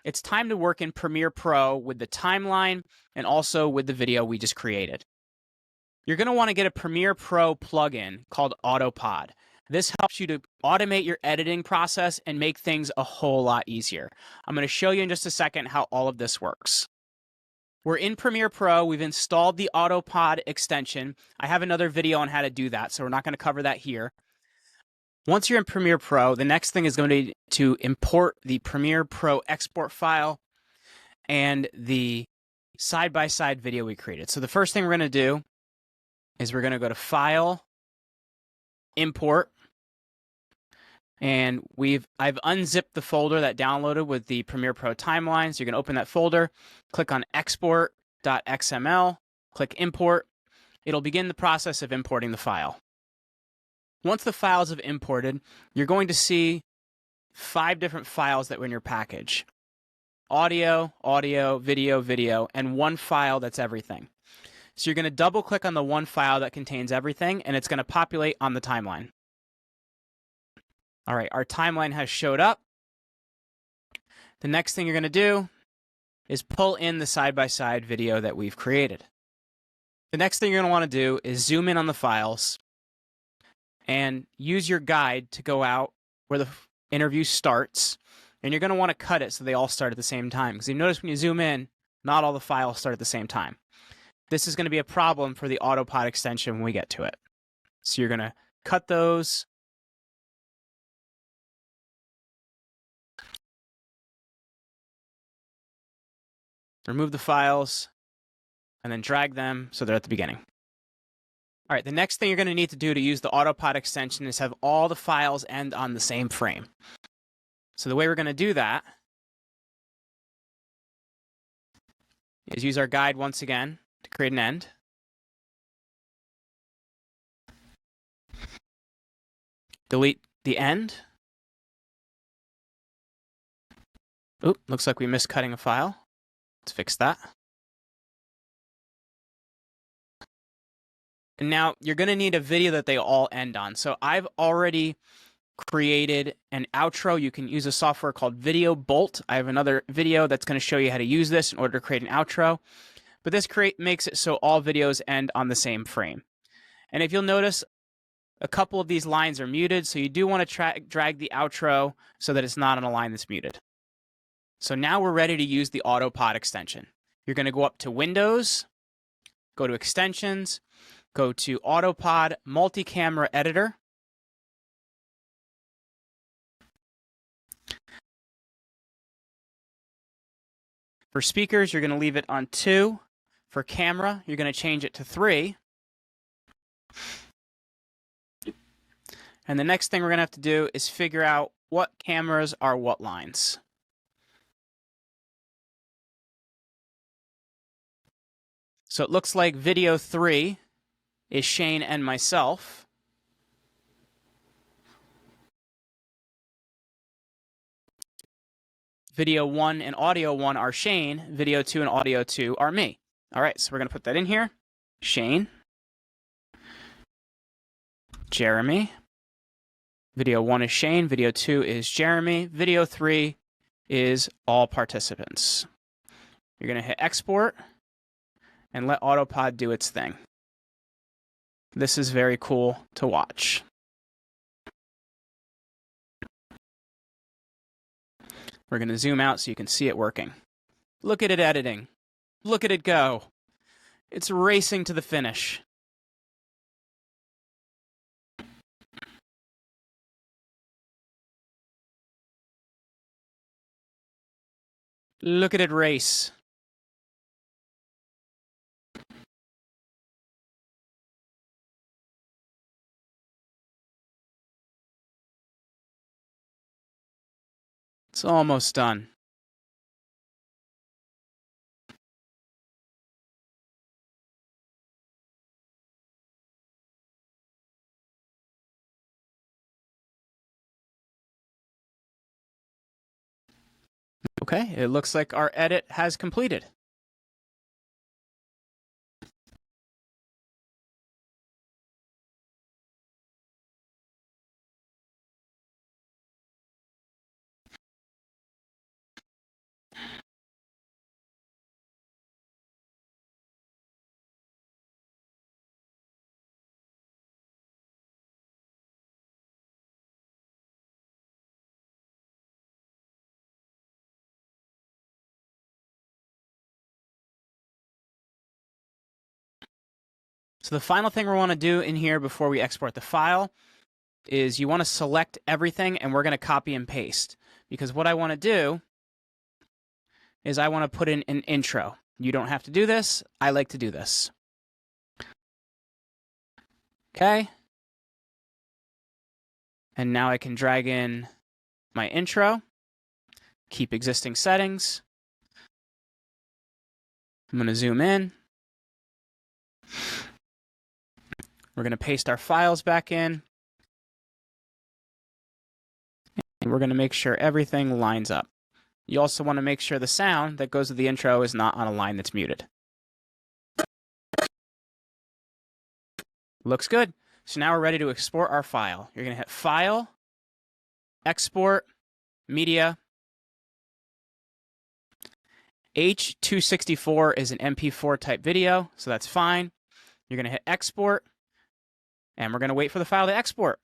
it's time to work in Premiere Pro with the timeline and also with the video we just created. You're going to want to get a Premiere Pro plugin called Autopod. This helps you to automate your editing process and make things a whole lot easier. I'm going to show you in just a second how all of this works. We're in Premiere Pro. We've installed the Autopod extension. I have another video on how to do that, so we're not going to cover that here. Once you're in Premiere Pro, the next thing is going to be to import the Premiere Pro export file and the side-by-side video we created. So the first thing we're going to do is we're going to go to File, Import, and I've unzipped the folder that downloaded with the Premiere Pro timeline. So you're going to open that folder, click on export.xml, click Import. It'll begin the process of importing the file. Once the files have imported, you're going to see 5 different files that were in your package. Audio, audio, video, video, and one file that's everything. So you're going to double click on the one file that contains everything, and it's going to populate on the timeline. All right, our timeline has showed up. The next thing you're going to do is pull in the side-by-side video that we've created. The next thing you're going to want to do is zoom in on the files and use your guide to go out where the interview starts. And you're going to want to cut it so they all start at the same time. Because you notice when you zoom in, not all the files start at the same time. This is going to be a problem for the Autopod extension when we get to it. So you're going to cut those. Remove the files, and then drag them so they're at the beginning. All right, the next thing you're going to need to do to use the Autopod extension is have all the files end on the same frame. So the way we're going to do that is use our guide once again to create an end. Delete the end. Oop, looks like we missed cutting a file. Let's fix that. And now you're going to need a video that they all end on. So I've already created an outro. You can use a software called Video Bolt. I have another video that's going to show you how to use this in order to create an outro. But this makes it so all videos end on the same frame. And if you'll notice, a couple of these lines are muted, so you do want to drag the outro so that it's not on a line that's muted. So now we're ready to use the Autopod extension. You're going to go up to Windows, go to Extensions, go to Autopod Multi-Camera Editor. For speakers, you're going to leave it on 2. For camera, you're going to change it to 3. And the next thing we're going to have to do is figure out what cameras are what lines. So it looks like video 3 is Shane and myself. Video 1 and audio 1 are Shane. Video 2 and audio 2 are me. All right, so we're going to put that in here. Shane. Jeremy. Video 1 is Shane. Video 2 is Jeremy. Video 3 is all participants. You're going to hit export and let Autopod do its thing. This is very cool to watch. We're going to zoom out so you can see it working. Look at it editing. Look at it go. It's racing to the finish. Look at it race. It's almost done. Okay, it looks like our edit has completed. So the final thing we want to do in here before we export the file is you want to select everything, and we're going to copy and paste. Because what I want to do is I want to put in an intro. You don't have to do this. I like to do this. Okay. And now I can drag in my intro, keep existing settings. I'm going to zoom in. We're going to paste our files back in. And we're going to make sure everything lines up. You also want to make sure the sound that goes with the intro is not on a line that's muted. Looks good. So now we're ready to export our file. You're going to hit File, Export, Media. H.264 is an MP4 type video, so that's fine. You're going to hit Export, and we're going to wait for the file to export.